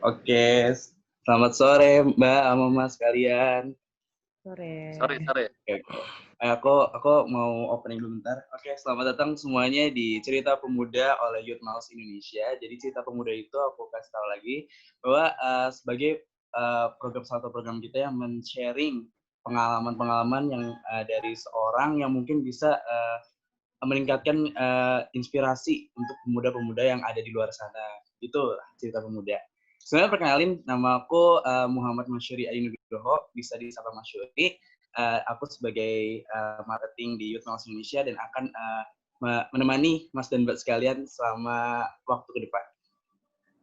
Oke, selamat sore Mbak sama Mas kalian. Sore, Sore. Oke, oke. Aku mau opening dulu bentar. Oke, selamat datang semuanya di Cerita Pemuda oleh Youth Mouse Indonesia. Jadi Cerita Pemuda itu aku kasih tahu lagi bahwa sebagai satu program kita yang men-sharing pengalaman-pengalaman yang dari seorang yang mungkin bisa meningkatkan inspirasi untuk pemuda-pemuda yang ada di luar sana. Itu Cerita Pemuda. Sebenarnya perkenalin, nama aku Muhammad Masyuri Adi Nugroho, bisa disapa Masyuri. Aku sebagai marketing di Youth Mouse Indonesia dan akan menemani Mas dan Mbak sekalian selama waktu ke depan.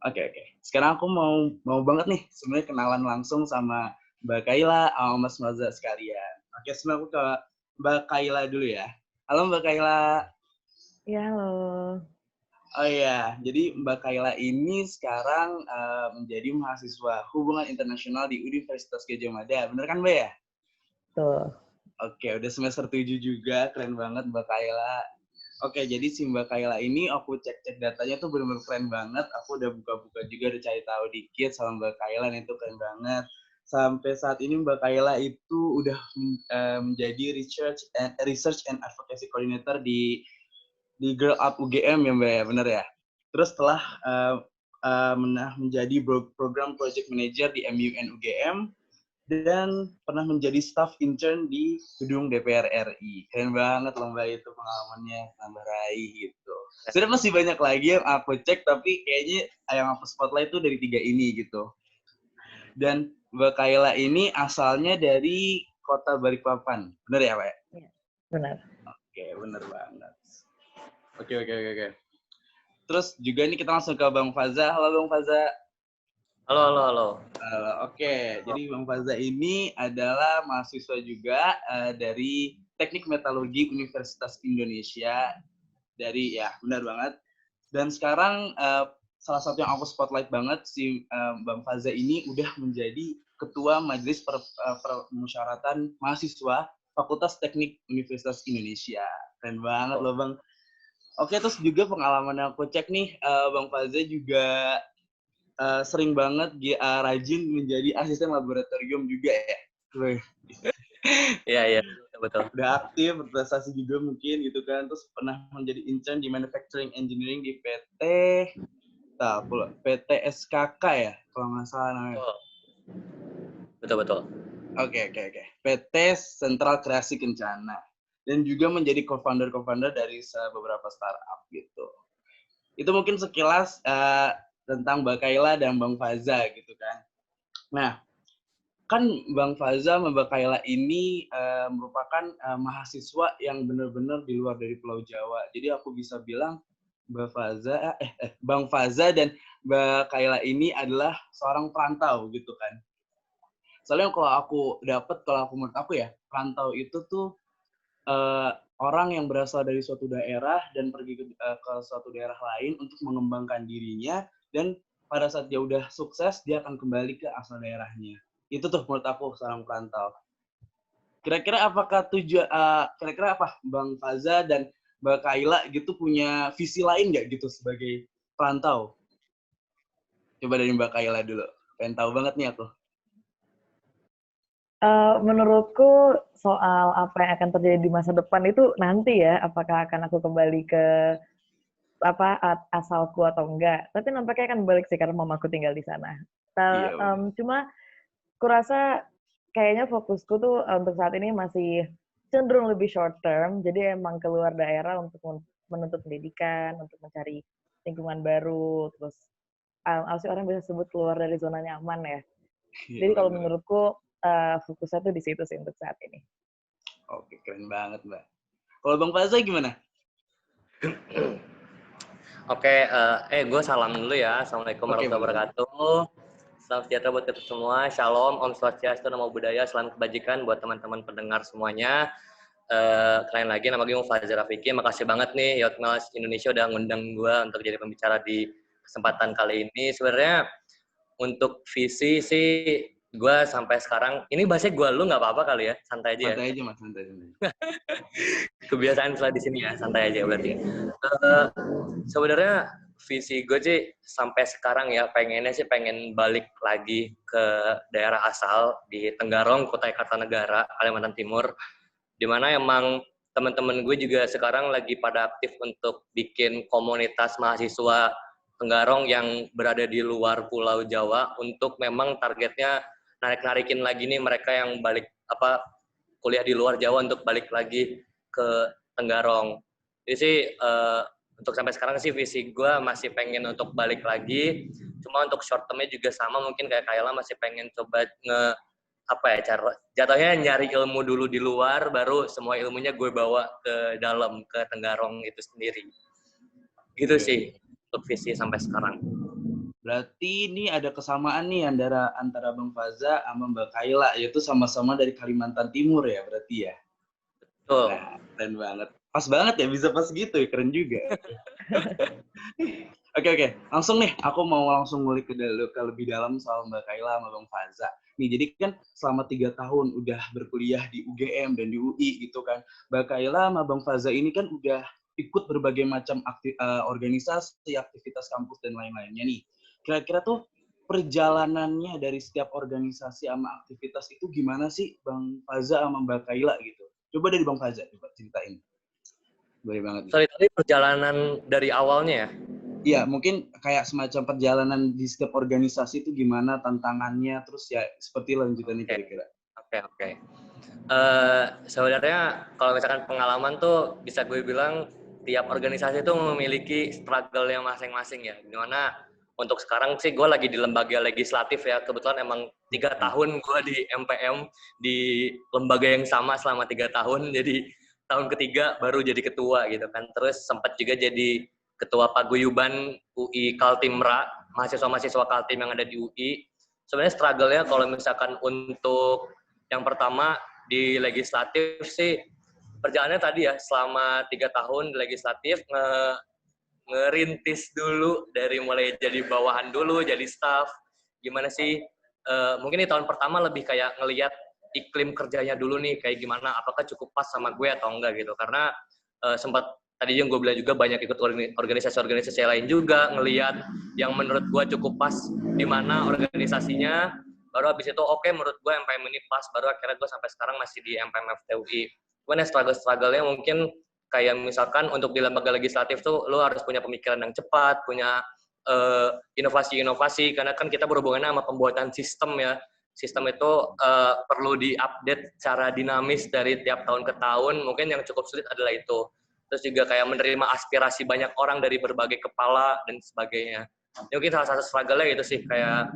Oke. Sekarang aku mau banget nih sebenarnya kenalan langsung sama Mbak Kaila sama Mas Maza sekalian. Oke, sebenarnya aku ke Mbak Kaila dulu ya. Halo Mbak Kaila. ya halo. Oh iya, jadi Mbak Kaila ini sekarang menjadi mahasiswa hubungan internasional di Universitas Gadjah Mada. Bener kan Mbak ya? Tuh. Oke, udah semester 7 juga. Keren banget Mbak Kaila. Oke, jadi si Mbak Kaila ini aku cek-cek datanya tuh bener-bener keren banget. Aku udah buka-buka juga, udah cari tahu dikit sama Mbak Kaila, itu keren banget. Sampai saat ini Mbak Kaila itu udah menjadi Research and Advocacy Coordinator di Girl Up UGM ya Mbak ya, bener ya? Terus setelah menjadi program project manager di MUN UGM, dan pernah menjadi staff intern di gedung DPR RI. Keren banget loh Mbak itu pengalamannya, nambah raih gitu. Sudah masih banyak lagi yang aku cek, tapi kayaknya yang aku spotlight itu dari 3 ini gitu. Dan Mbak Kaila ini asalnya dari kota Balikpapan. Bener ya Pak? Ya, benar. Oke, bener banget. Oke. Terus juga ini kita langsung ke Bang Faza. Halo Bang Faza. Halo. Oke, jadi Bang Faza ini adalah mahasiswa juga dari Teknik Metalurgi Universitas Indonesia. Benar banget. Dan sekarang salah satu yang aku spotlight banget si Bang Faza ini udah menjadi Ketua Majelis Permusyawaratan Mahasiswa Fakultas Teknik Universitas Indonesia. Keren banget loh Bang. Oke, terus juga pengalaman yang aku cek nih, Bang Faza juga sering banget rajin menjadi asisten laboratorium juga ya. Iya, betul. Udah aktif, berprestasi juga mungkin gitu kan. Terus pernah menjadi intern di Manufacturing Engineering di PT SKK ya, kalau nggak salah namanya. Betul. Oke. PT Sentral Kreasi Kencana. Dan juga menjadi co-founder dari beberapa startup gitu. Itu mungkin sekilas tentang Mbak Kaila dan Bang Faza gitu kan. Nah, kan Bang Faza sama Mbak Kaila ini merupakan mahasiswa yang benar-benar di luar dari Pulau Jawa. Jadi aku bisa bilang Bang Faza dan Mbak Kaila ini adalah seorang perantau gitu kan. Soalnya kalau menurut aku ya, perantau itu tuh orang yang berasal dari suatu daerah dan pergi ke suatu daerah lain untuk mengembangkan dirinya, dan pada saat dia udah sukses, dia akan kembali ke asal daerahnya. Itu tuh menurut aku seorang perantau. Kira-kira apa Bang Faza dan Mbak Kaila gitu punya visi lain nggak gitu sebagai perantau? Coba dari Mbak Kaila dulu. Pengen tahu banget nih aku. Menurutku soal apa yang akan terjadi di masa depan itu nanti ya, apakah akan aku kembali ke asalku atau enggak. Tapi nampaknya akan balik sih karena mamaku tinggal di sana. Iya, Cuma kurasa kayaknya fokusku tuh untuk saat ini masih cenderung lebih short term. Jadi emang keluar daerah untuk menuntut pendidikan, untuk mencari lingkungan baru, terus orang bisa sebut keluar dari zona nyaman ya. Jadi kalau menurutku fokusnya tuh di situ sih untuk saat ini. Oke, keren banget Mbak. Kalau Bang Faza gimana? Oke, gue salam dulu ya. Assalamualaikum warahmatullahi wabarakatuh. Salam sejahtera buat kita semua. Shalom, Om Swastiastu, Namo Buddhaya, salam kebajikan buat teman-teman pendengar semuanya. Kalian lagi, nama gue Faza Rafiki. Makasih banget nih Youth Mouse Indonesia udah ngundang gue untuk jadi pembicara di kesempatan kali ini. Sebenarnya untuk visi sih gue sampai sekarang, ini bahasnya gue lu nggak apa-apa kali ya, santai aja ya. Santai aja Mas, santai. Kebiasaan setelah di sini ya, santai aja berarti. Sebenarnya visi gue sih sampai sekarang ya pengennya sih pengen balik lagi ke daerah asal di Tenggarong, Kutai Kartanegara, Kalimantan Timur, di mana emang teman-teman gue juga sekarang lagi pada aktif untuk bikin komunitas mahasiswa Tenggarong yang berada di luar Pulau Jawa untuk memang targetnya narik-narikin lagi nih mereka yang balik kuliah di luar Jawa untuk balik lagi ke Tenggarong. Jadi sih untuk sampai sekarang sih visi gue masih pengen untuk balik lagi. Cuma untuk short termnya juga sama, mungkin kayak Kayla masih pengen coba cara jatuhnya nyari ilmu dulu di luar, baru semua ilmunya gue bawa ke dalam, ke Tenggarong itu sendiri. Gitu sih untuk visi sampai sekarang. Berarti ini ada kesamaan nih antara Bang Faza sama Mbak Kayla, yaitu sama-sama dari Kalimantan Timur ya berarti ya? Betul. Nah, keren banget. Pas banget ya, bisa pas gitu ya, keren juga. Oke. Langsung nih, aku mau langsung ngulik ke lebih dalam soal Mbak Kayla sama Bang Faza. Nih, jadi kan selama 3 tahun udah berkuliah di UGM dan di UI gitu kan. Mbak Kayla sama Bang Faza ini kan udah ikut berbagai macam organisasi, aktivitas kampus, dan lain-lainnya nih. Kira-kira tuh perjalanannya dari setiap organisasi sama aktivitas itu gimana sih Bang Faza sama Mbak Kayla gitu? Coba dari Bang Faza, coba ceritain. Boleh banget. Sorry, tadi perjalanan dari awalnya ya? Iya, mungkin kayak semacam perjalanan di setiap organisasi itu gimana tantangannya, terus ya seperti lanjutannya kira-kira. Oke. Sebenarnya kalau misalkan pengalaman tuh bisa gue bilang tiap organisasi itu memiliki struggle-nya masing-masing ya. Dimana untuk sekarang sih gue lagi di lembaga legislatif ya. Kebetulan emang 3 tahun gue di MPM, di lembaga yang sama selama 3 tahun. Jadi tahun ketiga baru jadi ketua gitu kan. Terus sempat juga jadi ketua paguyuban UI Kaltimra, mahasiswa-mahasiswa Kaltim yang ada di UI. Sebenarnya struggle-nya kalau misalkan untuk yang pertama di legislatif sih perjalanannya tadi ya selama 3 tahun di legislatif ngerintis dulu dari mulai jadi bawahan dulu jadi staff gimana sih mungkin di tahun pertama lebih kayak ngelihat iklim kerjanya dulu nih kayak gimana apakah cukup pas sama gue atau enggak gitu karena sempat tadi yang gue bilang juga banyak ikut organisasi-organisasi lain juga ngelihat yang menurut gue cukup pas di mana organisasinya baru habis itu oke, menurut gue MPM ini pas baru akhirnya gue sampai sekarang masih di MPM FTUI. Cuman ya struggle-nya mungkin kayak misalkan untuk di lembaga legislatif tuh lo harus punya pemikiran yang cepat, punya inovasi-inovasi karena kan kita berhubungan sama pembuatan sistem ya. Sistem itu perlu diupdate secara dinamis dari tiap tahun ke tahun. Mungkin yang cukup sulit adalah itu. Terus juga kayak menerima aspirasi banyak orang dari berbagai kepala dan sebagainya. Ya, mungkin salah satu struggle-nya itu sih kayak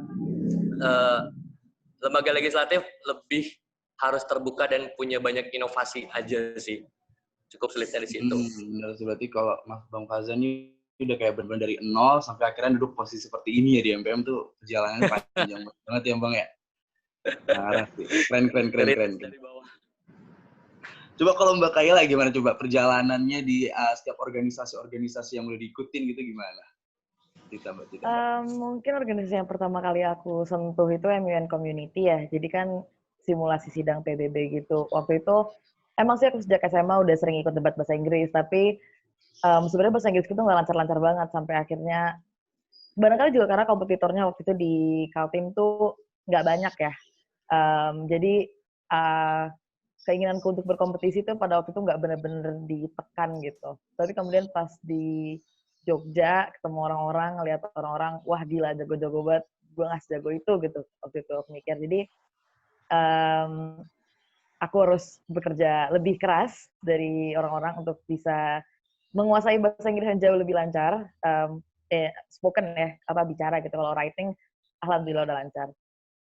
lembaga legislatif lebih harus terbuka dan punya banyak inovasi aja sih. Cukup sulit dari situ. Benar, berarti kalau Mas Bang Faza ini udah kayak benar-benar dari nol sampai akhirnya duduk posisi seperti ini ya di MPM tuh perjalanannya panjang banget ya Bang ya. Parah sih. Keren. Dari bawah. Coba kalau Mbak Kayla gimana coba perjalanannya di setiap organisasi-organisasi yang udah diikutin gitu gimana? Mungkin organisasi yang pertama kali aku sentuh itu MUN Community ya. Jadi kan simulasi sidang PBB gitu. Waktu itu emang sih aku sejak SMA udah sering ikut debat bahasa Inggris, tapi sebenarnya bahasa Inggris itu nggak lancar-lancar banget sampai akhirnya barangkali juga karena kompetitornya waktu itu di Kaltim tuh nggak banyak ya. Jadi keinginanku untuk berkompetisi tuh pada waktu itu nggak benar-benar ditekan gitu. Tapi kemudian pas di Jogja ketemu orang-orang, ngeliat orang-orang, wah gila jago-jago banget, gue nggak sejago itu gitu waktu itu aku mikir. Jadi aku harus bekerja lebih keras dari orang-orang untuk bisa menguasai bahasa Inggris yang jauh lebih lancar. Spoken ya, bicara gitu. Kalau writing, alhamdulillah udah lancar.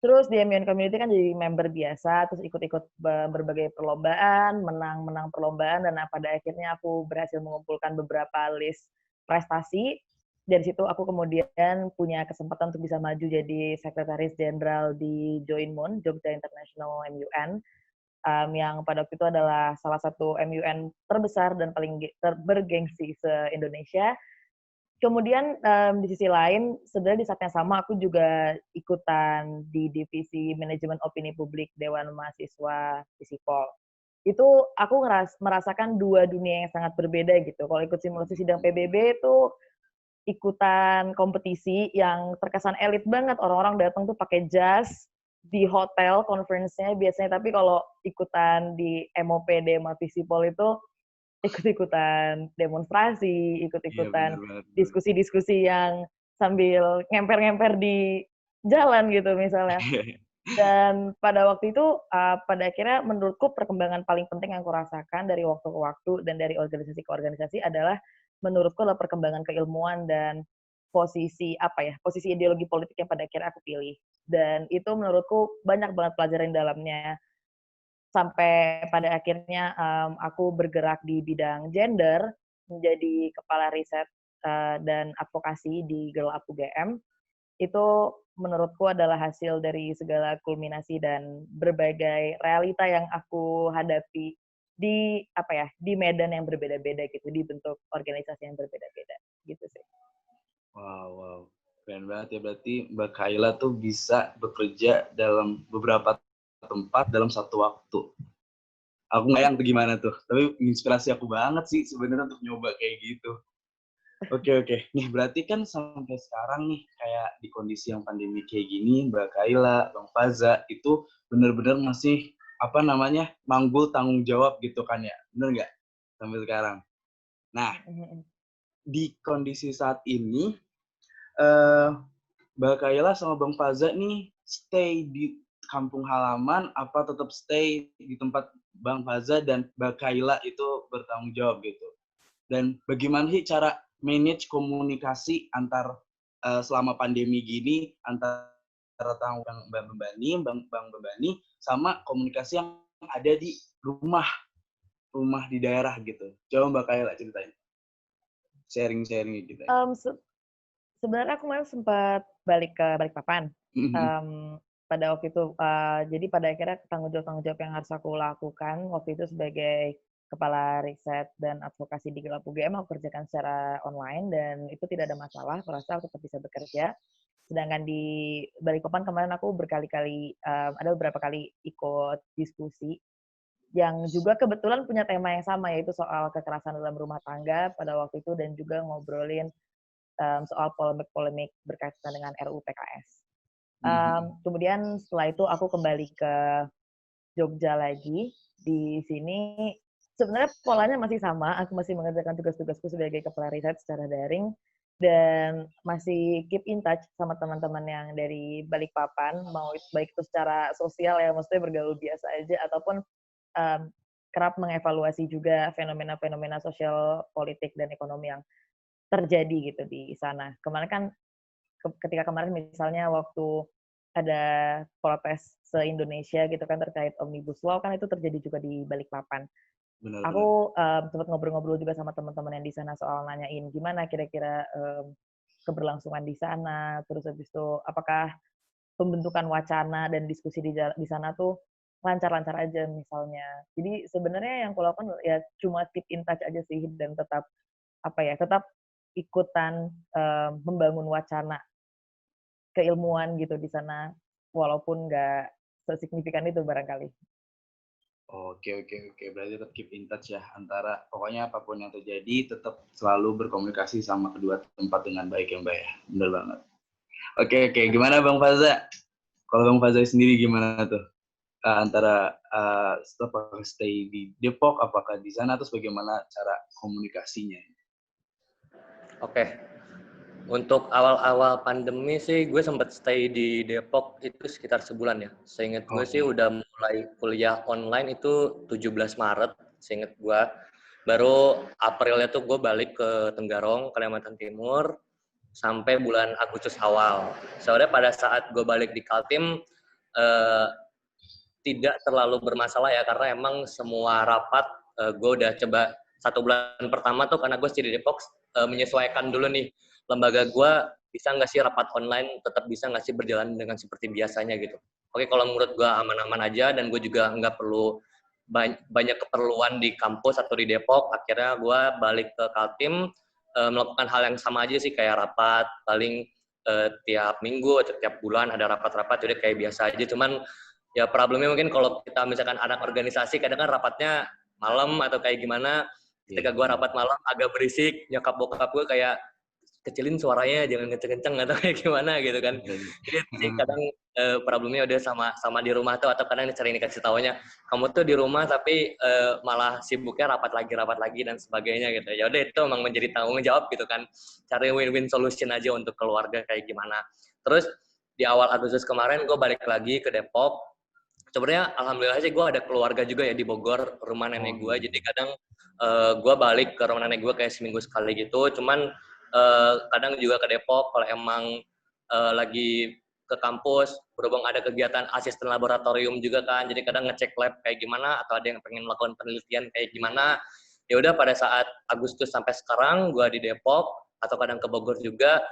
Terus di MUN Community kan jadi member biasa, terus ikut-ikut berbagai perlombaan, menang perlombaan, dan pada akhirnya aku berhasil mengumpulkan beberapa list prestasi. Dari situ aku kemudian punya kesempatan untuk bisa maju jadi sekretaris jenderal di Joinmun, Jogja International MUN, yang pada waktu itu adalah salah satu MUN terbesar dan paling bergengsi se-Indonesia. Kemudian di sisi lain, sebenarnya di saat yang sama aku juga ikutan di divisi manajemen opini publik Dewan Mahasiswa Visipol. Itu aku merasakan dua dunia yang sangat berbeda gitu. Kalau ikut simulasi sidang PBB itu ikutan kompetisi yang terkesan elit banget. Orang-orang datang tuh pakai jas di hotel conference-nya biasanya. Tapi kalau ikutan di MOP, Dema Visipol itu ikut-ikutan demonstrasi, Iya ikut-ikutan benar banget. diskusi-diskusi yang sambil ngemper-ngemper di jalan gitu misalnya. Dan pada waktu itu, pada akhirnya menurutku perkembangan paling penting yang aku rasakan dari waktu ke waktu dan dari organisasi ke organisasi adalah menurutku adalah perkembangan keilmuan dan posisi posisi ideologi politik yang pada akhirnya aku pilih. Dan itu menurutku banyak banget pelajaran di dalamnya. Sampai pada akhirnya aku bergerak di bidang gender, menjadi kepala riset dan advokasi di Girl Up UGM. Itu menurutku adalah hasil dari segala kulminasi dan berbagai realita yang aku hadapi di di medan yang berbeda-beda gitu, di bentuk organisasi yang berbeda-beda gitu sih. Wow. Keren banget ya, berarti Mbak Kaila tuh bisa bekerja dalam beberapa tempat dalam satu waktu. Aku nggak yang gimana tuh, tapi inspirasi aku banget sih sebenarnya untuk nyoba kayak gitu. Oke. Nih berarti kan sampai sekarang nih kayak di kondisi yang pandemi kayak gini, Mbak Kaila, Bang Faza itu benar-benar masih manggul tanggung jawab gitu kan ya, bener nggak sampai sekarang? Nah, di kondisi saat ini, Mbak Kaila sama Bang Faza nih stay di kampung halaman apa tetap stay di tempat Bang Faza dan Mbak Kaila itu bertanggung jawab gitu? Dan bagaimana sih cara manage komunikasi antar selama pandemi gini antara Bang Bebani sama komunikasi yang ada di rumah di daerah gitu. Coba Mbak Kaila ceritain. Sharing gitu. Sebenarnya aku kemarin sempat balik ke Balikpapan. Pada waktu itu, jadi pada akhirnya tanggung jawab yang harus aku lakukan waktu itu sebagai kepala riset dan advokasi di Girl Up UGM aku kerjakan secara online dan itu tidak ada masalah, aku rasa aku tetap bisa bekerja. Sedangkan di Balikpapan kemarin aku berkali-kali, ada beberapa kali ikut diskusi yang juga kebetulan punya tema yang sama, yaitu soal kekerasan dalam rumah tangga pada waktu itu dan juga ngobrolin soal polemik-polemik berkaitan dengan RUU PKS. Kemudian setelah itu aku kembali ke Jogja lagi. Di sini sebenarnya polanya masih sama, aku masih mengerjakan tugas-tugasku sebagai kepala riset secara daring dan masih keep in touch sama teman-teman yang dari Balikpapan, mau baik itu secara sosial ya, maksudnya bergaul biasa aja, ataupun kerap mengevaluasi juga fenomena-fenomena sosial, politik, dan ekonomi yang terjadi gitu di sana. Kemarin kan, ketika kemarin misalnya waktu ada protes se-Indonesia gitu kan terkait Omnibus Law, kan itu terjadi juga di Balikpapan. Benar. Aku sempat ngobrol-ngobrol juga sama teman-teman yang di sana soal nanyain gimana kira-kira keberlangsungan di sana, terus habis itu apakah pembentukan wacana dan diskusi di sana tuh lancar-lancar aja misalnya. Jadi sebenarnya yang aku lakukan ya cuma keep in touch aja sih dan tetap tetap ikutan membangun wacana keilmuan gitu di sana walaupun nggak sesignifikan itu barangkali. Oke. Berarti tetap keep in touch ya antara pokoknya apapun yang terjadi tetap selalu berkomunikasi sama kedua tempat dengan baik ya Mbak ya. Benar banget. Oke. Gimana Bang Faza? Kalau Bang Faza sendiri gimana tuh? Antara apakah stay di Depok, apakah di sana, terus bagaimana cara komunikasinya? Oke. Untuk awal-awal pandemi sih gue sempat stay di Depok itu sekitar sebulan ya. Seingat gue sih udah mulai kuliah online itu 17 Maret, seingat gue. Baru Aprilnya tuh gue balik ke Tenggarong, Kalimantan Timur, sampai bulan Agustus awal. Soalnya pada saat gue balik di Kaltim, tidak terlalu bermasalah ya, karena emang semua rapat gue udah coba 1 bulan pertama tuh karena gue di Depok menyesuaikan dulu nih lembaga gue bisa nggak sih rapat online tetap bisa nggak sih berjalan dengan seperti biasanya gitu. Oke, kalau menurut gue aman-aman aja dan gue juga nggak perlu banyak keperluan di kampus atau di Depok. Akhirnya gue balik ke Kaltim melakukan hal yang sama aja sih, kayak rapat paling tiap minggu atau tiap bulan ada rapat-rapat, jadi kayak biasa aja. Cuman ya problemnya mungkin kalau kita misalkan anak organisasi kadang kan rapatnya malam atau kayak gimana. Ketika gue rapat malam agak berisik, nyokap bokap gue kayak kecilin suaranya, jangan kenceng-kenceng atau kayak gimana gitu kan. Jadi sih kadang problemnya udah sama di rumah tuh, atau kadang sering dikasih taunya, kamu tuh di rumah tapi malah sibuknya rapat lagi dan sebagainya gitu. Ya udah, itu emang menjadi tanggung jawab gitu kan, cari win-win solution aja untuk keluarga kayak gimana. Terus di awal Agustus kemarin gue balik lagi ke Depok. Sebenarnya alhamdulillah sih gue ada keluarga juga ya di Bogor, rumah nenek gue. Jadi kadang gue balik ke rumah nenek gue kayak seminggu sekali gitu. Cuman kadang juga ke Depok kalau emang lagi ke kampus, berhubung ada kegiatan asisten laboratorium juga kan, jadi kadang ngecek lab kayak gimana, atau ada yang pengen melakukan penelitian kayak gimana. Ya udah, pada saat Agustus sampai sekarang gue di Depok, atau kadang ke Bogor juga.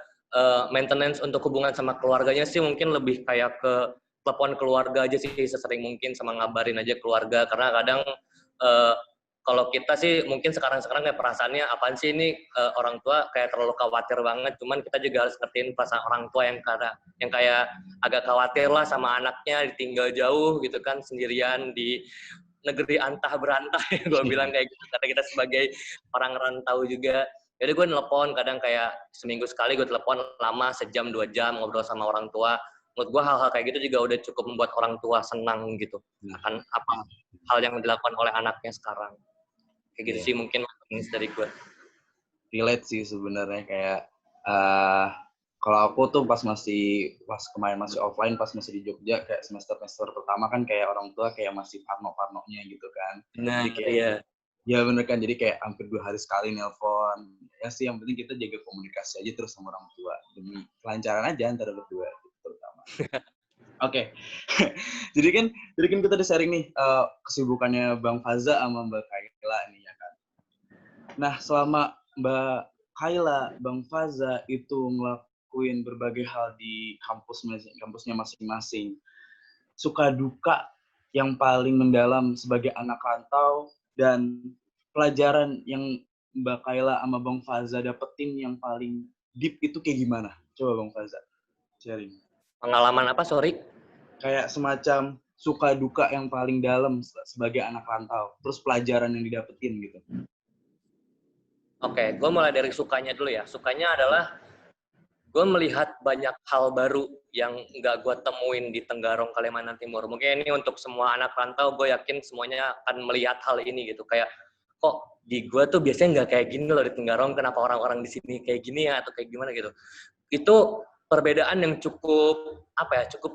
Maintenance untuk hubungan sama keluarganya sih mungkin lebih kayak ke telepon keluarga aja sih, sesering mungkin, sama ngabarin aja keluarga, karena kadang kalau kita sih mungkin sekarang kayak perasaannya apaan sih ini, orang tua kayak terlalu khawatir banget, cuman kita juga harus ngertiin perasaan orang tua yang kayak agak khawatir lah sama anaknya ditinggal jauh gitu kan, sendirian di negeri antah berantah ya gue bilang kayak gitu, karena kita sebagai orang rantau juga. Jadi gue nelpon kadang kayak seminggu sekali, gue telepon lama, sejam 2 jam ngobrol sama orang tua. Menurut gue hal-hal kayak gitu juga udah cukup membuat orang tua senang gitu akan apa hal yang dilakukan oleh anaknya sekarang. Kayak gitu sih mungkin dari gue. Relate sih sebenarnya, kayak kalau aku tuh pas kemarin masih offline, pas masih di Jogja, kayak semester pertama kan kayak orang tua kayak masih parno-parnonya gitu kan. Nah, jadi kayak ya bener kan, jadi kayak hampir 2 hari sekali nelpon. Ya sih, yang penting kita jaga komunikasi aja terus sama orang tua demi kelancaran aja antara berdua terutama. Oke. jadi kan kita udah sharing nih kesibukannya Bang Faza sama Mbak Kaila nih ya kan. Nah, selama Mbak Kaila, Bang Faza itu ngelakuin berbagai hal di kampusnya masing-masing, suka duka yang paling mendalam sebagai anak rantau dan pelajaran yang Mbak Kaila sama Bang Faza dapetin yang paling deep itu kayak gimana? Coba Bang Faza sharing. Pengalaman apa, sorry? Kayak semacam suka duka yang paling dalam sebagai anak rantau, terus pelajaran yang didapetin gitu. Oke, gue mulai dari sukanya dulu ya. Sukanya adalah gue melihat banyak hal baru yang nggak gue temuin di Tenggarong, Kalimantan Timur. Mungkin ini untuk semua anak rantau, gue yakin semuanya akan melihat hal ini gitu. Kayak, kok di gue tuh biasanya nggak kayak gini loh di Tenggarong, kenapa orang-orang di sini kayak gini ya, atau kayak gimana gitu. Itu perbedaan yang cukup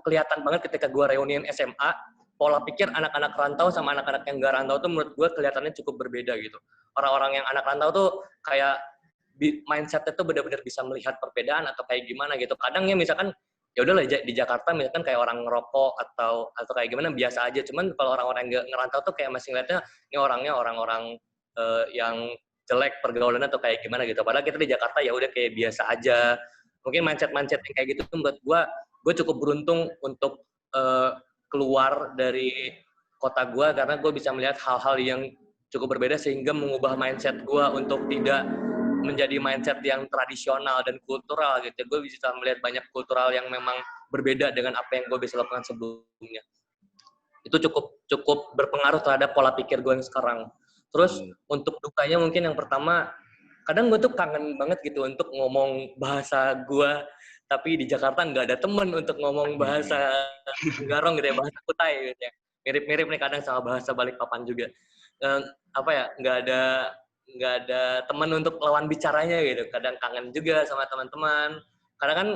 kelihatan banget ketika gue reunian SMA. Pola pikir anak-anak rantau sama anak-anak yang nggak rantau tuh menurut gue kelihatannya cukup berbeda gitu. Orang-orang yang anak rantau tuh kayak mindset-nya tuh benar-benar bisa melihat perbedaan atau kayak gimana gitu. Kadang ya misalkan ya udahlah di Jakarta misalkan kayak orang ngerokok atau kayak gimana biasa aja. Cuman kalau orang-orang yang ngerantau tuh kayak masih ngeliatnya ini orangnya orang-orang yang jelek pergaulannya atau kayak gimana gitu. Padahal kita di Jakarta ya udah kayak biasa aja. Mungkin mindset yang kayak gitu buat gue cukup beruntung untuk keluar dari kota gue, karena gue bisa melihat hal-hal yang cukup berbeda sehingga mengubah mindset gue untuk tidak menjadi mindset yang tradisional dan kultural gitu. Gue bisa melihat banyak kultural yang memang berbeda dengan apa yang gue bisa lakukan sebelumnya. Itu cukup berpengaruh terhadap pola pikir gue yang sekarang. Terus untuk dukanya mungkin yang pertama, kadang gue tuh kangen banget gitu untuk ngomong bahasa gue, tapi di Jakarta nggak ada temen untuk ngomong bahasa Tenggarong gitu ya, bahasa Kutai gitu ya. Mirip-mirip nih kadang sama bahasa Balikpapan juga. Nggak ada teman untuk lawan bicaranya gitu. Kadang kangen juga sama teman-teman. Karena kan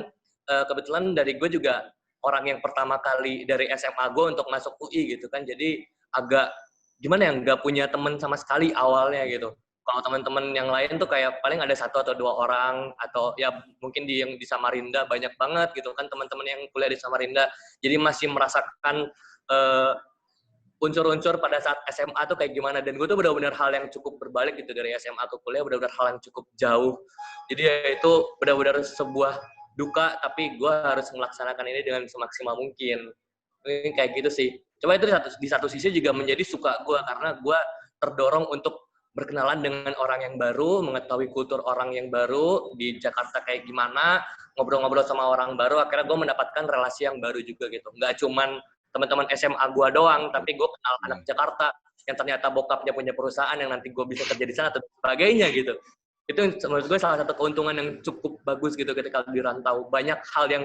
kebetulan dari gue juga orang yang pertama kali dari SMA gue untuk masuk UI gitu kan. Jadi agak gimana ya, nggak punya teman sama sekali awalnya gitu. Kalau teman-teman yang lain tuh kayak paling ada 1 atau 2 orang, atau ya mungkin yang di Samarinda banyak banget gitu kan teman-teman yang kuliah di Samarinda. Jadi masih merasakan unsur-unsur pada saat SMA tuh kayak gimana. Dan gue tuh benar-benar hal yang cukup berbalik gitu, dari SMA ke kuliah benar-benar hal yang cukup jauh. Jadi ya itu benar-benar sebuah duka, tapi gue harus melaksanakan ini dengan semaksimal mungkin. Ini kayak gitu sih. Coba itu di satu sisi juga menjadi suka gue, karena gue terdorong untuk berkenalan dengan orang yang baru, mengetahui kultur orang yang baru di Jakarta kayak gimana, ngobrol-ngobrol sama orang baru, akhirnya gue mendapatkan relasi yang baru juga gitu. Nggak cuman teman-teman SMA gue doang, tapi gue kenal anak Jakarta yang ternyata bokapnya punya perusahaan yang nanti gue bisa kerja di sana atau sebagainya gitu. Itu menurut gue salah satu keuntungan yang cukup bagus gitu ketika di rantau. Banyak hal yang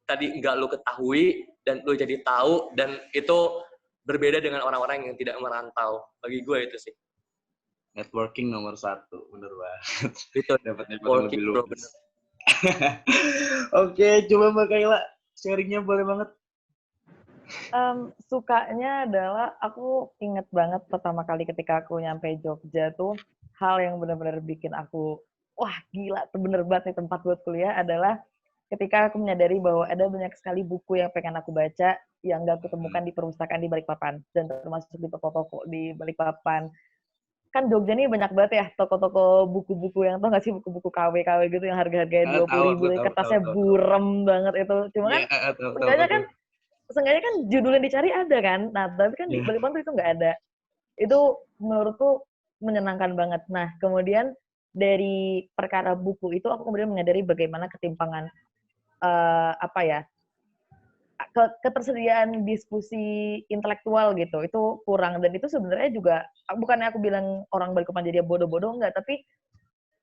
tadi nggak lu ketahui dan lu jadi tahu, dan itu berbeda dengan orang-orang yang tidak merantau. Bagi gue itu sih. Networking nomor 1, bener banget. Itu Dapat networking working, lebih bro. luas. Oke, coba Mbak Kayla, sharingnya boleh banget. Sukanya adalah aku inget banget pertama kali ketika aku nyampe Jogja tuh, hal yang benar-benar bikin aku, wah gila, bener banget nih tempat buat kuliah adalah ketika aku menyadari bahwa ada banyak sekali buku yang pengen aku baca yang gak aku temukan di perpustakaan di Balikpapan, dan termasuk di toko-toko di Balikpapan. Kan Jogja nih banyak banget ya toko-toko buku-buku yang, tau gak sih, buku-buku KW-KW gitu yang harga-harganya Tahu 20.000, aku, kertasnya tahu. burem banget itu. Cuma kan, Iya, tahu seenggaknya aku. kan seenggaknya kan judul yang dicari ada kan. Nah, tapi kan di Iya. Balikpapan tuh itu nggak ada. Itu menurutku menyenangkan banget. Nah, kemudian dari perkara buku itu aku kemudian menyadari bagaimana ketimpangan apa ya, ketersediaan diskusi intelektual gitu itu kurang, dan itu sebenarnya juga bukannya aku bilang orang Balikpapan jadi bodoh-bodoh, enggak, tapi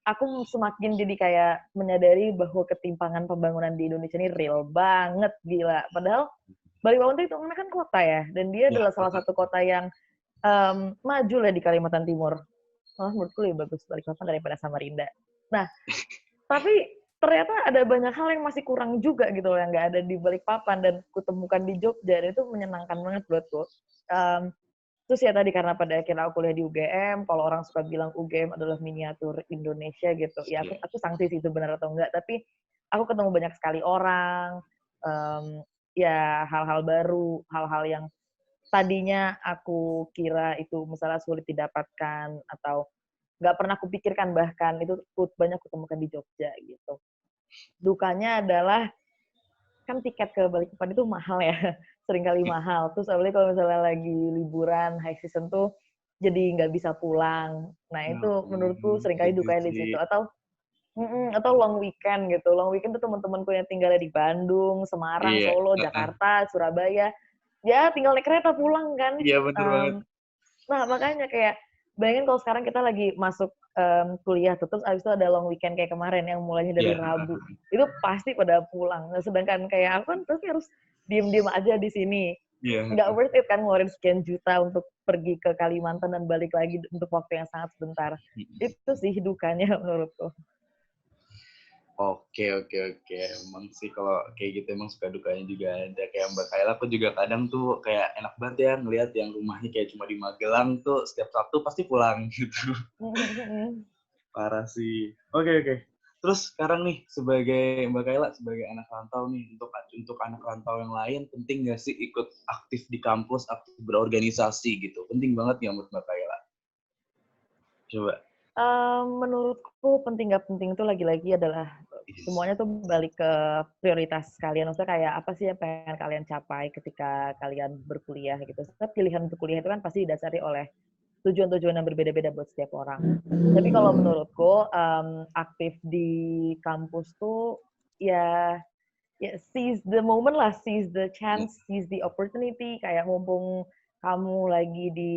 aku semakin jadi kayak menyadari bahwa ketimpangan pembangunan di Indonesia ini real banget, gila. Padahal Balikpapan itu hitungannya kan kota ya, dan dia Ya, adalah salah satu kota yang maju lah di Kalimantan Timur. Malah menurutku lebih bagus Balikpapan daripada Samarinda. Nah, tapi ternyata ada banyak hal yang masih kurang juga gitu loh, yang nggak ada di Balikpapan dan kutemukan di Jogja, dan itu menyenangkan banget buatku. Terus ya tadi karena pada akhirnya aku kuliah di UGM, kalau orang suka bilang UGM adalah miniatur Indonesia gitu, ya aku sangsi sih itu benar atau enggak, tapi aku ketemu banyak sekali orang, ya hal-hal baru, hal-hal yang tadinya aku kira itu misalnya sulit didapatkan atau nggak pernah kupikirkan, bahkan itu banyak kutemukan di Jogja gitu. Dukanya adalah kan tiket ke Balikpapan itu mahal ya, seringkali mahal. Terus apalagi kalau misalnya lagi liburan high season tuh jadi nggak bisa pulang. Nah itu menurutku seringkali itu dukanya di sih. situ. Atau long weekend gitu. Long weekend tuh teman-temanku yang tinggalnya di Bandung, Semarang, Iya. Solo, Jakarta, Surabaya, ya tinggal naik kereta pulang kan. Iya, bener banget. Nah makanya kayak bayangin kalau sekarang kita lagi masuk kuliah tuh, terus abis itu ada long weekend kayak kemarin yang mulainya dari Iya. Rabu, itu pasti pada pulang. Nah, sedangkan kayak aku kan terus harus diem-diem aja di sini, Iya. nggak worth it kan ngeluarin sekian juta untuk pergi ke Kalimantan dan balik lagi untuk waktu yang sangat sebentar. Itu sih dukanya menurutku. Oke. Emang sih kalau kayak gitu emang suka dukanya juga ada. Kayak Mbak Kayla, aku juga kadang tuh kayak enak banget ya ngelihat yang rumahnya kayak cuma di Magelang tuh setiap Sabtu pasti pulang gitu. Parah sih. Oke. Terus sekarang nih sebagai Mbak Kayla, sebagai anak rantau nih, untuk anak rantau yang lain penting nggak sih ikut aktif di kampus, aktif berorganisasi gitu? Penting banget ya menurut Mbak Kayla? Coba. Menurutku penting nggak penting itu lagi-lagi adalah semuanya tuh balik ke prioritas kalian. Maksudnya kayak apa sih yang pengen kalian capai ketika kalian berkuliah gitu. Setiap pilihan untuk kuliah itu kan pasti didasari oleh tujuan-tujuan yang berbeda-beda buat setiap orang. Tapi kalau menurutku aktif di kampus tuh ya seize the moment lah, seize the chance, seize the opportunity. Kayak mumpung kamu lagi di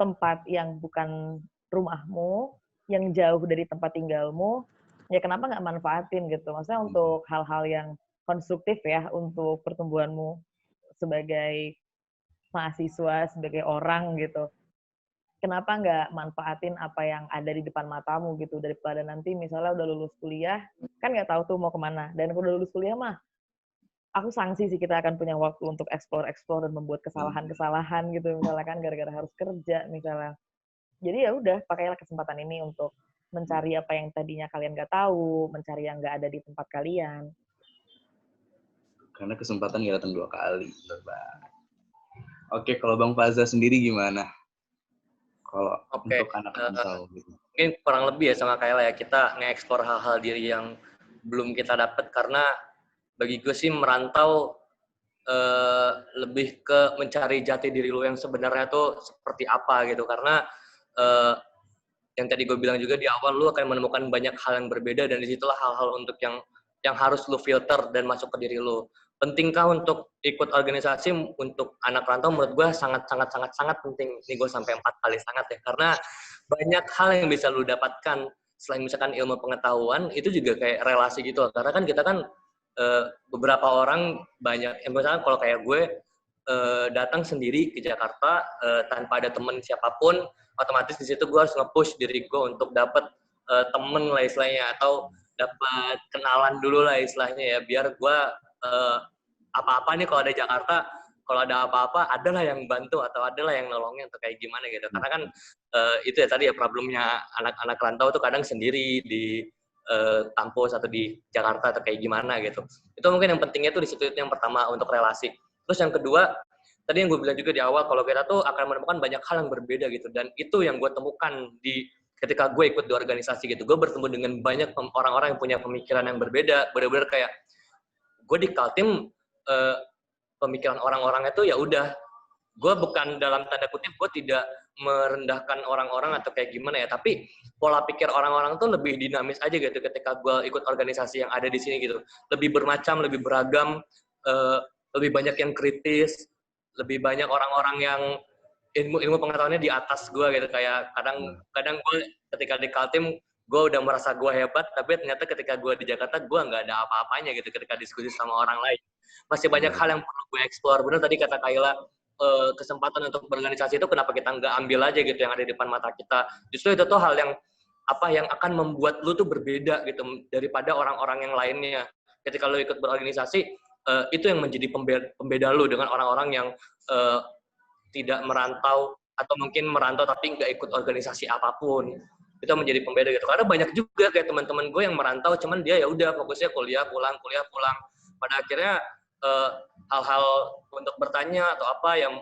tempat yang bukan rumahmu, yang jauh dari tempat tinggalmu, ya kenapa nggak manfaatin gitu. Maksudnya untuk hal-hal yang konstruktif ya, untuk pertumbuhanmu sebagai mahasiswa, sebagai orang gitu. Kenapa nggak manfaatin apa yang ada di depan matamu gitu, daripada nanti misalnya udah lulus kuliah, kan nggak tahu tuh mau kemana. Dan kalau udah lulus kuliah mah, aku sangsi sih kita akan punya waktu untuk explore dan membuat kesalahan-kesalahan gitu, misalnya kan gara-gara harus kerja misalnya. Jadi ya udah, pakailah kesempatan ini untuk mencari apa yang tadinya kalian nggak tahu, mencari yang nggak ada di tempat kalian. Karena kesempatan nggak datang 2 kali. Oke, kalau Bang Faza sendiri gimana? Kalau untuk anak rantau gitu. Mungkin kurang lebih ya sama Kayla ya, kita nge-explore hal-hal diri yang belum kita dapat, karena bagi gue sih merantau lebih ke mencari jati diri lu yang sebenarnya tuh seperti apa gitu. Karena yang tadi gue bilang juga di awal, lu akan menemukan banyak hal yang berbeda, dan disitulah hal-hal untuk yang harus lu filter dan masuk ke diri lu. Pentingkah untuk ikut organisasi untuk anak rantau? Menurut gue sangat penting. Ini gue sampai 4 kali sangat ya, karena banyak hal yang bisa lu dapatkan selain misalkan ilmu pengetahuan, itu juga kayak relasi gitu. Karena kan kita kan beberapa orang banyak, misalkan kalau kayak gue datang sendiri ke Jakarta tanpa ada temen siapapun, otomatis di situ gue harus nge-push diri gue untuk dapat temen lah istilahnya, atau dapat kenalan dulu lah istilahnya ya, biar gue apa-apa nih kalau ada Jakarta, kalau ada apa-apa adalah yang bantu atau adalah yang nolongin atau kayak gimana gitu. Karena kan itu ya tadi ya problemnya anak-anak rantau tuh kadang sendiri di kampus atau di Jakarta atau kayak gimana gitu. Itu mungkin yang pentingnya tuh di situ, itu yang pertama untuk relasi. Terus yang kedua, tadi yang gue bilang juga di awal, kalau kita tuh akan menemukan banyak hal yang berbeda gitu, dan itu yang gue temukan di ketika gue ikut di organisasi gitu. Gue bertemu dengan banyak orang-orang yang punya pemikiran yang berbeda, benar-benar kayak gue di Kaltim pemikiran orang-orangnya tuh ya udah, gue bukan dalam tanda kutip gue tidak merendahkan orang-orang atau kayak gimana ya, tapi pola pikir orang-orang tuh lebih dinamis aja gitu ketika gue ikut organisasi yang ada di sini gitu, lebih bermacam, lebih beragam, lebih banyak yang kritis, lebih banyak orang-orang yang ilmu pengetahuannya di atas gue gitu. Kayak kadang gue ketika di Kaltim gue udah merasa gue hebat, tapi ternyata ketika gue di Jakarta gue nggak ada apa-apanya gitu ketika diskusi sama orang lain. Masih banyak hal yang perlu gue explore. Bener tadi kata Kayla, kesempatan untuk berorganisasi itu kenapa kita nggak ambil aja gitu yang ada di depan mata kita. Justru itu tuh hal yang yang akan membuat lu tuh berbeda gitu daripada orang-orang yang lainnya. Ketika lu ikut berorganisasi, itu yang menjadi pembeda lu dengan orang-orang yang tidak merantau, atau mungkin merantau tapi nggak ikut organisasi apapun. Itu menjadi pembeda gitu. Karena banyak juga kayak teman-teman gue yang merantau, cuman dia ya udah fokusnya kuliah pulang. Pada akhirnya hal-hal untuk bertanya atau apa yang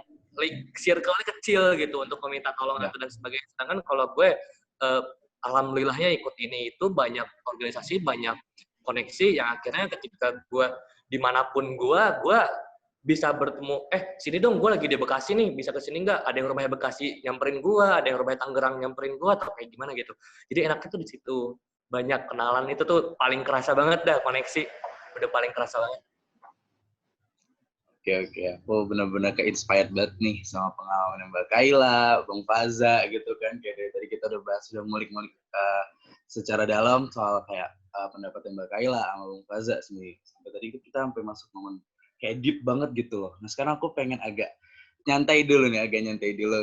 circle-nya kecil gitu untuk meminta tolong dan sebagainya. Sedangkan kalau gue alhamdulillahnya ikut ini itu banyak organisasi, banyak koneksi yang akhirnya ketika gue dimanapun gue bisa bertemu, sini dong, gue lagi di Bekasi nih, bisa kesini nggak? Ada yang rumahnya Bekasi nyamperin gue, ada yang rumahnya Tangerang nyamperin gue, atau kayak gimana gitu. Jadi enaknya tuh di situ, banyak kenalan, itu tuh paling kerasa banget dah, koneksi udah paling kerasa banget. Oke. Aku benar-benar ke-inspired banget nih sama pengalaman Mbak Kayla, Bang Faza gitu kan. Kayak dari tadi kita udah bahas, udah ngulik-ngulik secara dalam soal kayak pendapatnya Mbak Kayla sama Bang Faza sendiri. Sampai tadi kita sampai masuk momen kayak deep banget gitu loh. Nah sekarang aku pengen agak nyantai dulu.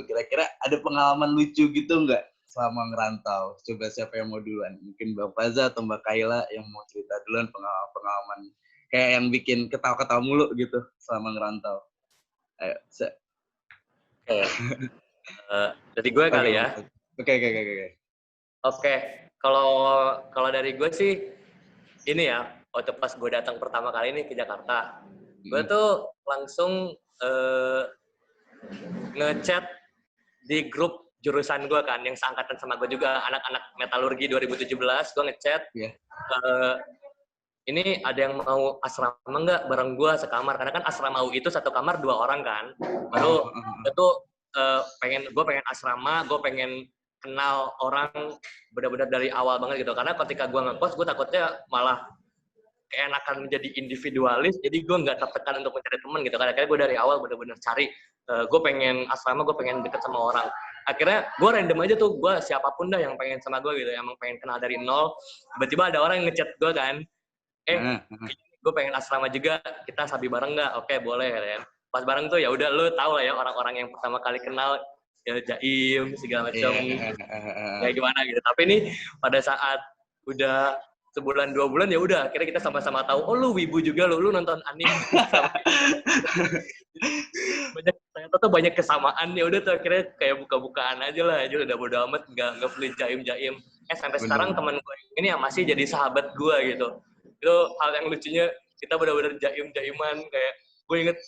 Kira-kira ada pengalaman lucu gitu nggak selama ngerantau? Coba siapa yang mau duluan? Mungkin Bang Faza atau Mbak Kayla yang mau cerita duluan pengalaman kayak yang bikin ketawa-ketawa mulu gitu selama ngerantau. Ayo, dari gue kali ya. Oke. Oke, kalau dari gue sih ini ya, waktu pas gue datang pertama kali ini ke Jakarta, gue tuh langsung ngechat di grup jurusan gue kan, yang seangkatan sama gue juga, anak-anak metalurgi 2017, gue ngechat, ini ada yang mau asrama nggak bareng gue sekamar, karena kan asrama UI itu satu kamar 2 orang kan. Baru itu gue pengen asrama, gue pengen kenal orang benar-benar dari awal banget gitu. Karena ketika gue ngekos, gue takutnya malah keenakan menjadi individualis, jadi gue nggak tertekan untuk mencari teman gitu. Karena gue dari awal benar-benar cari, gue pengen asrama, gue pengen deket sama orang. Akhirnya gue random aja tuh, gue siapapun dah yang pengen sama gue gitu, emang pengen kenal dari nol. Tiba-tiba ada orang yang ngechat gue kan, gue pengen asrama juga, kita sabi bareng nggak? Oke, boleh kan. Pas bareng tuh ya udah, lu tau lah ya orang-orang yang pertama kali kenal ya jaim segala macam kayak gimana gitu. Tapi ini pada saat udah sebulan 2 bulan ya udah, akhirnya kita sama-sama tahu, oh lu wibu juga, lu nonton anime ternyata tuh banyak kesamaan. Ya udah tuh akhirnya kayak buka-bukaan aja lah, aja udah bodo amat, nggak perlu jaim-jaim. Sampai sekarang teman gue ini yang masih jadi sahabat gue gitu. Itu hal yang lucunya, kita benar-benar jaim-jaiman. Kayak gue inget,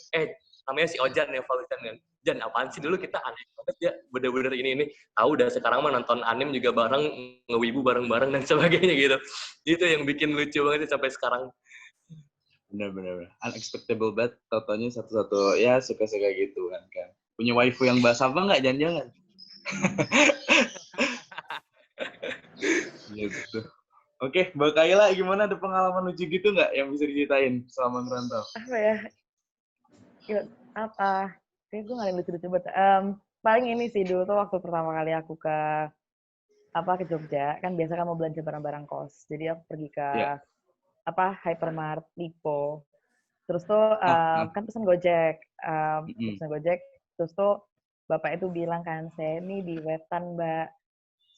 namanya si Ojan ya, Fauzan kan. Jan, apaan sih dulu kita aneh banget ya, bener-bener ini. Tahu udah sekarang mah nonton anime juga bareng, ngewibu bareng-bareng dan sebagainya gitu. Itu yang bikin lucu banget sih sampai sekarang. Bener. Unexpectable banget, totonya satu-satu ya suka-suka gitu kan. Punya waifu yang bahas apa nggak, jangan-jangan? Gitu. Oke, Mbak Kayla gimana, ada pengalaman lucu gitu nggak yang bisa diceritain selama ngerantau? Apa ya? Kayak gue nggak ada lucu-lucu banget. Paling ini sih dulu tuh waktu pertama kali aku ke ke Jogja, kan biasa kan mau belanja barang-barang kos. Jadi aku pergi ke Iya. Hypermart, Lipo. Terus tuh Ah. kan Mm-mm. pesan Gojek, terus tuh bapak itu bilang kan, saya ini di Wetan, Mbak.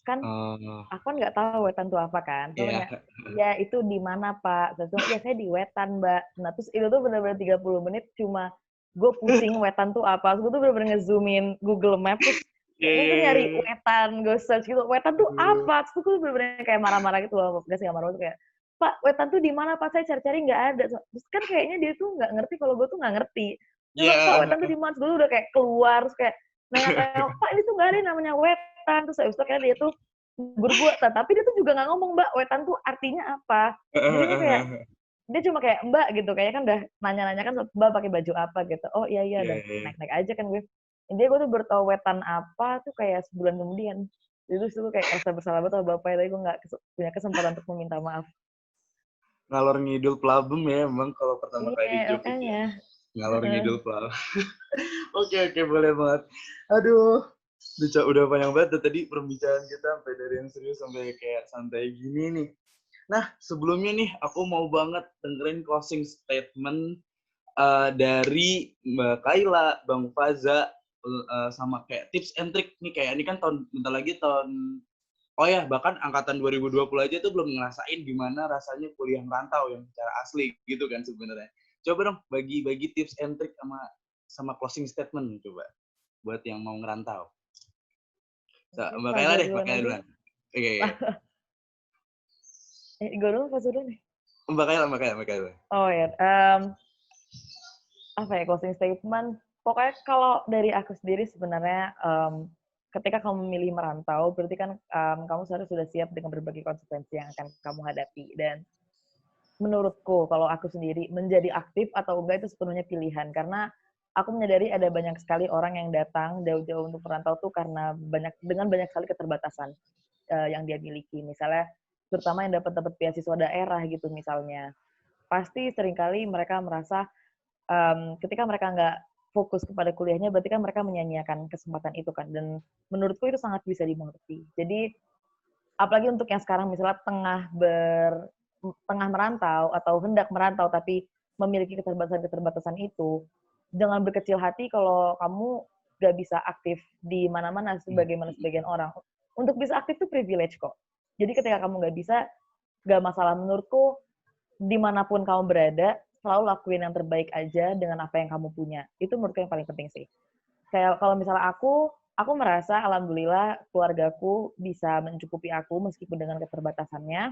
Kan Oh, aku kan nggak tahu Wetan tuh apa kan. Terus iya. tanya, ya itu di mana Pak? Terus ya saya di Wetan Mbak. Nah terus itu tuh benar-benar 30 menit cuma gue pusing Wetan tuh apa. Terus gue tuh benar-benar ngezoomin Google Map terus Iya, kayaknya iya, gue nyari iya. Wetan, gue search gitu. Wetan tuh Aduh. apa? Terus gue benar-benar kayak marah-marah gitu loh. Gak sih, gak marah tuh kayak, Pak, Wetan tuh di mana Pak? Saya cari-cari nggak ada. Terus kan kayaknya dia tuh nggak ngerti kalau gue tuh nggak ngerti. Terus Iya. Pak, Wetan tuh di mana? Terus gue udah kayak keluar, terus kayak nanya-nanya, Pak ini tuh nggak ada yang namanya Wetan. Terus habis itu kayak dia tuh gue, tapi dia tuh juga nggak ngomong Mbak, Wetan tuh artinya apa. Jadi tuh kayak, dia cuma kayak Mbak gitu, kayaknya kan udah nanya-nanya kan Mbak pakai baju apa gitu. Oh iya iya, Iya, dan iya. naik-naik aja kan gue. Intinya gue tuh baru tau Wetan apa tuh kayak sebulan kemudian. Jadi tuh kayak rasa bersalah banget sama bapaknya, tapi gue nggak punya kesempatan untuk meminta maaf. Ngalor ngidul pelabem ya emang kalau pertama kali Iya, di Jogja. makanya. Ngalor ngidul pelabem. Oke, oke, boleh banget. Aduh, udah panjang banget tadi perbincangan kita sampai dari yang serius sampai kayak santai gini nih. Nah, sebelumnya nih aku mau banget dengerin closing statement dari Mbak Kaila, Bang Faza, sama kayak tips and trick nih, kayak ini kan bentar lagi tahun, oh ya, bahkan angkatan 2020 aja tuh belum ngerasain gimana rasanya kuliah merantau yang secara asli gitu kan sebenarnya. Coba dong bagi tips and trick sama closing statement coba buat yang mau ngerantau. Oke, Mbak Kaila Faza deh, Mbak duluan Kaila aja. duluan. Oke, oke. Gue dulu, Faza dulu nih. Mbak Kaila. Oh ya, apa ya, closing statement. Pokoknya kalau dari aku sendiri sebenarnya ketika kamu memilih merantau, berarti kan kamu seharusnya sudah siap dengan berbagai konsekuensi yang akan kamu hadapi. Dan menurutku, kalau aku sendiri, menjadi aktif atau enggak itu sepenuhnya pilihan. Karena aku menyadari ada banyak sekali orang yang datang jauh-jauh untuk merantau tuh karena dengan banyak sekali keterbatasan yang dia miliki. Misalnya, terutama yang dapat beasiswa daerah gitu misalnya. Pasti seringkali mereka merasa ketika mereka nggak fokus kepada kuliahnya, berarti kan mereka menyanyiakan kesempatan itu kan. Dan menurutku itu sangat bisa dimengerti. Jadi, apalagi untuk yang sekarang misalnya tengah merantau atau hendak merantau, tapi memiliki keterbatasan-keterbatasan itu, jangan berkecil hati kalau kamu nggak bisa aktif di mana-mana sebagaimana sebagian orang. Untuk bisa aktif itu privilege kok. Jadi ketika kamu nggak bisa, nggak masalah. Menurutku, dimanapun kamu berada, selalu lakuin yang terbaik aja dengan apa yang kamu punya. Itu menurutku yang paling penting sih. Kayak kalau misalnya aku merasa alhamdulillah keluargaku bisa mencukupi aku meskipun dengan keterbatasannya,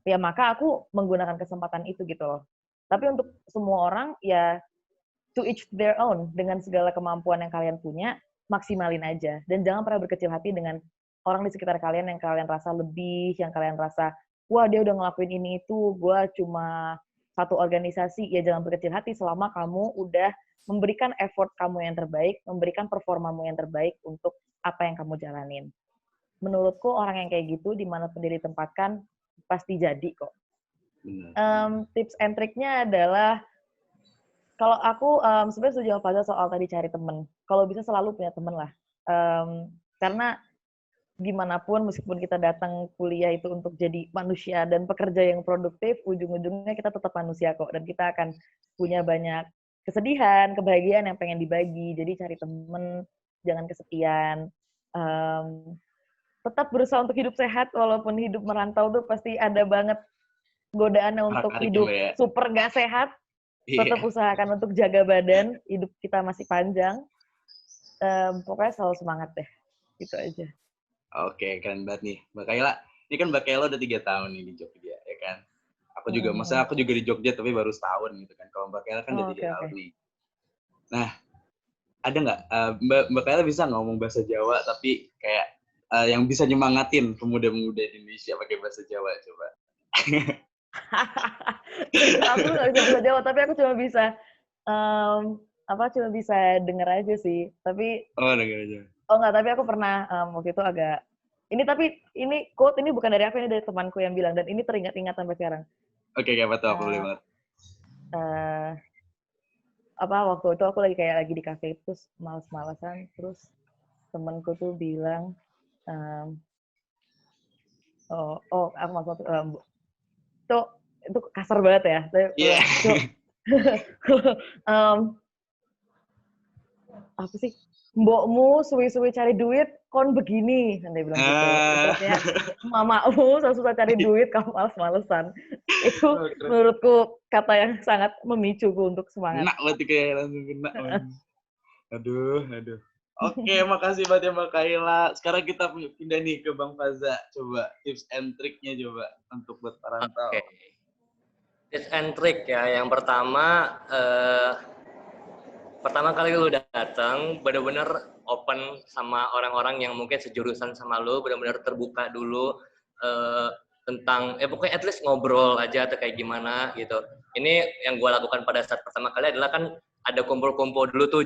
ya maka aku menggunakan kesempatan itu gitu loh. Tapi untuk semua orang, ya to each their own, dengan segala kemampuan yang kalian punya, maksimalin aja. Dan jangan pernah berkecil hati dengan orang di sekitar kalian yang kalian rasa lebih, yang kalian rasa, wah dia udah ngelakuin ini itu, gue cuma satu organisasi. Ya jangan berkecil hati selama kamu udah memberikan effort kamu yang terbaik, memberikan performamu yang terbaik untuk apa yang kamu jalanin. Menurutku orang yang kayak gitu, dimanapun dia ditempatkan, pasti jadi kok. Tips and triknya adalah, kalau aku sebenarnya setuju sama Fazal soal tadi cari temen. Kalau bisa selalu punya temen lah. Karena gimana pun meskipun kita datang kuliah itu untuk jadi manusia dan pekerja yang produktif, ujung-ujungnya kita tetap manusia kok. Dan kita akan punya banyak kesedihan, kebahagiaan yang pengen dibagi. Jadi cari temen, jangan kesepian. Tetap berusaha untuk hidup sehat, walaupun hidup merantau tuh pasti ada banget godaannya untuk Tarik-tarik ya, hidup Mbak ya. super gak sehat. Tetap Iya. usahakan untuk jaga badan, hidup kita masih panjang. Pokoknya selalu semangat deh. Gitu aja. Oke, keren banget nih. Mbak Kaila, ini kan Mbak Kaila udah 3 tahun nih di Jogja, ya kan? Masa aku juga di Jogja tapi baru setahun gitu kan. Kalau Mbak Kaila kan udah 3 tahun nih. Nah, ada nggak, Mbak Kaila bisa ngomong bahasa Jawa tapi kayak yang bisa nyemangatin pemuda-pemuda di Indonesia pakai bahasa Jawa, coba? Aku tuh nggak bisa bahasa Jawa, tapi aku cuma bisa cuma bisa denger aja sih. Tapi Oh, denger aja. nggak, tapi aku pernah waktu itu ini quote ini bukan dari aku, ini dari temanku yang bilang, dan ini teringat-ingat sampai sekarang. Oke, apa tuh? Aku boleh banget. Waktu itu aku lagi di kafe terus malas-malasan, terus temanku tuh bilang, Aku maksud itu kasar banget ya. Iya. Apa sih? Mbokmu suwi-suwi cari duit, kon begini, kan dia bilang gitu. Maksudnya, mamamu susah cari duit, kamu males-malesan. Itu menurutku kata yang sangat memicuku untuk semangat. Kena berarti kayak langsung kena. Aduh. Oke, makasih banget ya Mbak Kaila. Sekarang kita pindah nih ke Bang Faza. Coba tips and triknya coba untuk buat perantau. Oke. Tips and trick ya. Yang pertama kali lu datang, benar-benar open sama orang-orang yang mungkin sejurusan sama lu, benar-benar terbuka dulu tentang, pokoknya at least ngobrol aja atau kayak gimana gitu. Ini yang gue lakukan pada saat pertama kali adalah kan ada kumpul-kumpul dulu tuh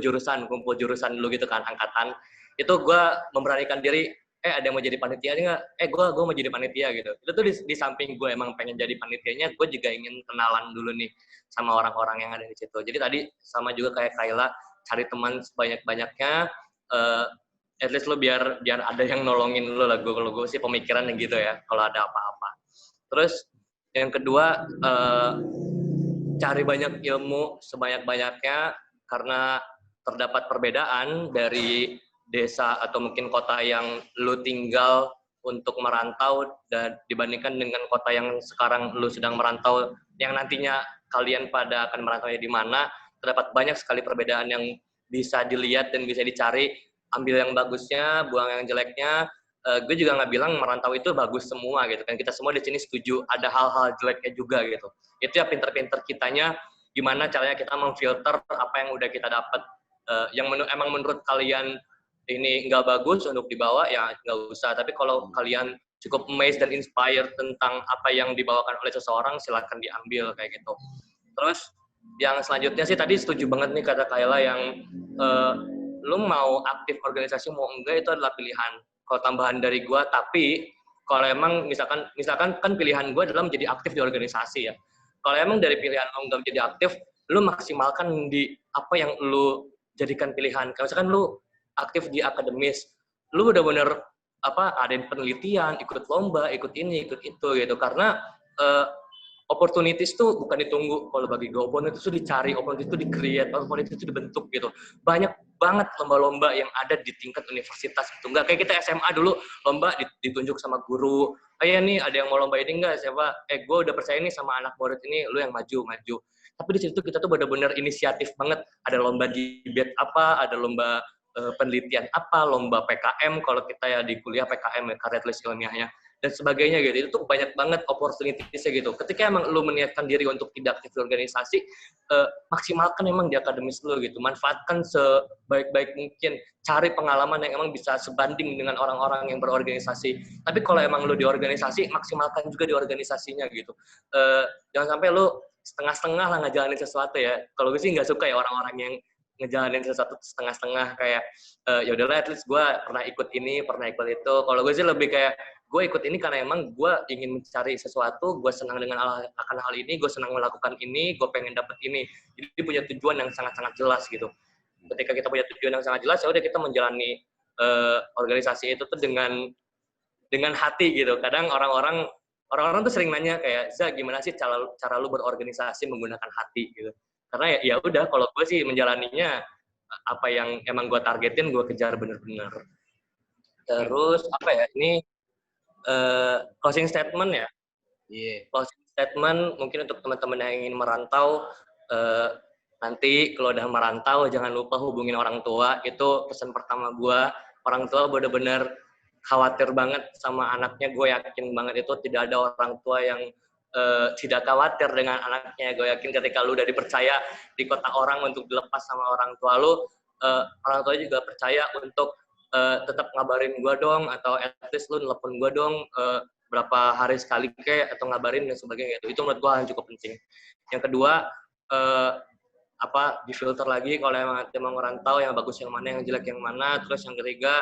kumpul jurusan dulu gitu kan, angkatan. Itu gue memberanikan diri, ada yang mau jadi panitia nggak? Gue mau jadi panitia gitu. Itu tuh di samping gue emang pengen jadi panitianya, gue juga ingin kenalan dulu nih sama orang-orang yang ada di situ. Jadi tadi sama juga kayak Kaila, cari teman sebanyak-banyaknya, at least lo biar ada yang nolongin lo lah. Gue sih pemikiran gitu ya, kalau ada apa-apa. Terus yang kedua, cari banyak ilmu sebanyak-banyaknya, karena terdapat perbedaan dari desa atau mungkin kota yang lo tinggal untuk merantau dan dibandingkan dengan kota yang sekarang lo sedang merantau, yang nantinya kalian pada akan merantau di mana, terdapat banyak sekali perbedaan yang bisa dilihat dan bisa dicari. Ambil yang bagusnya, buang yang jeleknya. Gue juga nggak bilang merantau itu bagus semua gitu kan. Kita semua di sini setuju ada hal-hal jeleknya juga gitu. Itu ya pinter-pinter kitanya gimana caranya kita memfilter apa yang udah kita dapat. Yang emang menurut kalian ini nggak bagus untuk dibawa, ya nggak usah. Tapi kalau kalian cukup amazed dan inspired tentang apa yang dibawakan oleh seseorang, silakan diambil kayak gitu. Terus yang selanjutnya sih tadi setuju banget nih kata Kaila yang lu mau aktif organisasi mau enggak itu adalah pilihan. Kalau tambahan dari gue, tapi kalau emang misalkan kan pilihan gue adalah menjadi aktif di organisasi ya. Kalau emang dari pilihan lu enggak menjadi aktif, lu maksimalkan di apa yang lu jadikan pilihan. Kalau misalkan lu aktif di akademis, lu benar-benar ada penelitian, ikut lomba, ikut ini, ikut itu gitu. Karena opportunities tuh bukan ditunggu. Kalau bagi gue, opportunities itu dicari, opportunities itu di-create, opportunities itu dibentuk gitu. Banyak banget lomba-lomba yang ada di tingkat universitas gitu. Nggak kayak kita SMA dulu, lomba ditunjuk sama guru. Nih ada yang mau lomba ini nggak? Siapa? Gue udah percaya nih sama anak murid ini, lu yang maju. Tapi di situ kita tuh benar-benar inisiatif banget. Ada lomba debate apa, ada lomba penelitian apa, lomba PKM, kalau kita ya di kuliah PKM, karya tulis ilmiahnya, dan sebagainya gitu. Itu tuh banyak banget opportunities-nya gitu. Ketika emang lu meniatkan diri untuk tidak aktif di organisasi, maksimalkan emang di akademis lu gitu. Manfaatkan sebaik-baik mungkin. Cari pengalaman yang emang bisa sebanding dengan orang-orang yang berorganisasi. Tapi kalau emang lu di organisasi, maksimalkan juga di organisasinya gitu. Jangan sampai lu setengah-setengah lah ngejalanin sesuatu ya. Kalau gue sih nggak suka ya orang-orang yang ngejalanin sesuatu setengah-setengah, kayak ya udahlah at least gue pernah ikut ini, pernah ikut itu. Kalau gue sih lebih kayak gue ikut ini karena emang gue ingin mencari sesuatu, gue senang dengan akan hal ini, gue senang melakukan ini, gue pengen dapet ini. Jadi punya tujuan yang sangat-sangat jelas gitu. Ketika kita punya tujuan yang sangat jelas, ya udah kita menjalani organisasi itu tuh dengan hati gitu. Kadang orang-orang tuh sering nanya kayak, Za, gimana sih cara lu berorganisasi menggunakan hati gitu. Karena ya udah, kalau gue sih menjalaninya apa yang emang gue targetin, gue kejar bener-bener. Terus apa ya, ini closing statement ya. Closing statement mungkin untuk teman-teman yang ingin merantau, nanti kalau udah merantau jangan lupa hubungin orang tua. Itu pesan pertama gue. Orang tua bener-bener khawatir banget sama anaknya. Gue yakin banget itu tidak ada orang tua yang tidak khawatir dengan anaknya. Gue yakin ketika lu udah dipercaya di kota orang untuk dilepas sama orang tua lu, orang tua juga percaya untuk tetap ngabarin gue dong, atau at least lu nelfon gue dong berapa hari sekali kayak, atau ngabarin dan sebagainya. Itu menurut gue cukup penting. Yang kedua, difilter lagi kalau emang ngerantau, yang bagus yang mana, yang jelek yang mana. Terus yang ketiga,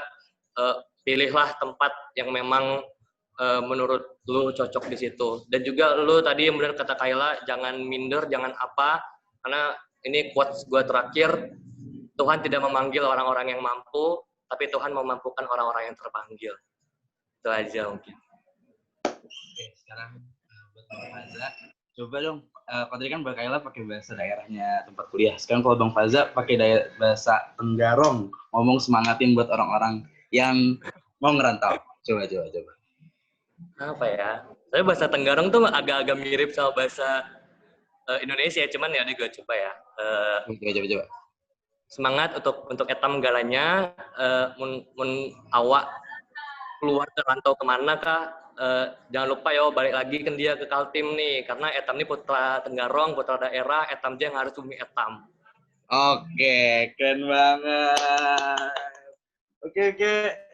pilihlah tempat yang memang menurut lu cocok di situ. Dan juga lu tadi yang benar kata Kaila, jangan minder, jangan apa, karena ini quotes gue terakhir, Tuhan tidak memanggil orang-orang yang mampu, tapi Tuhan memampukan orang-orang yang terpanggil. Itu aja mungkin. sekarang buat Bang Faza. Coba dong, kalau tadi kan Mbak Kaila pakai bahasa daerahnya tempat kuliah. Sekarang kalau Bang Faza pakai bahasa Tenggarong, ngomong semangatin buat orang-orang yang mau ngerantau. Coba. Apa ya? Tapi bahasa Tenggarong tuh agak-agak mirip sama bahasa Indonesia, cuman ya gue coba ya. Coba. Semangat untuk etam galanya, mun awak keluar ke rantau kemana kah, jangan lupa yo balik lagi kan dia ke Kaltim nih, karena etam ini putra Tenggarong, putra daerah, etam dia yang harus bumi etam. Oke, keren banget. Oke.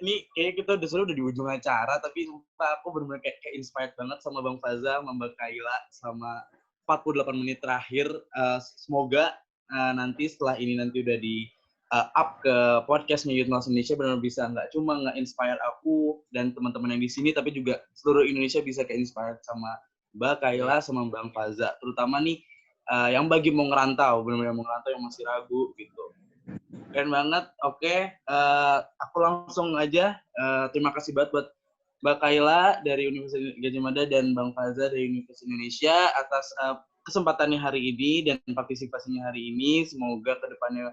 Ini kayaknya kita udah di ujung acara, tapi sumpah aku benar-benar kayak inspired banget sama Bang Faza, sama Mbak Kaila, sama 48 menit terakhir. Semoga nanti setelah ini nanti udah di up ke podcastnya Youth Mouse Indonesia, benar-benar bisa nggak cuma nge-inspire aku dan teman-teman yang di sini, tapi juga seluruh Indonesia bisa kayak inspired sama Mbak Kaila, sama Bang Faza. Terutama nih yang bagi mau ngerantau, benar-benar mau ngerantau yang masih ragu gitu. Keren banget. Oke, aku langsung aja. Terima kasih banget buat Mbak Kaila dari Universitas Gadjah Mada dan Bang Faza dari Universitas Indonesia atas kesempatannya hari ini dan partisipasinya hari ini. Semoga kedepannya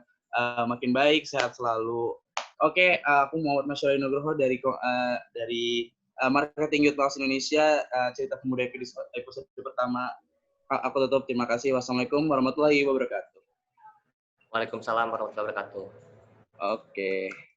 makin baik, sehat selalu. Oke, aku Muhammad Masyari Nugroho dari Marketing Youth Mouse Indonesia, cerita pemuda episode pertama. Aku tutup. Terima kasih. Wassalamualaikum warahmatullahi wabarakatuh. Waalaikumsalam warahmatullahi wabarakatuh. Oke.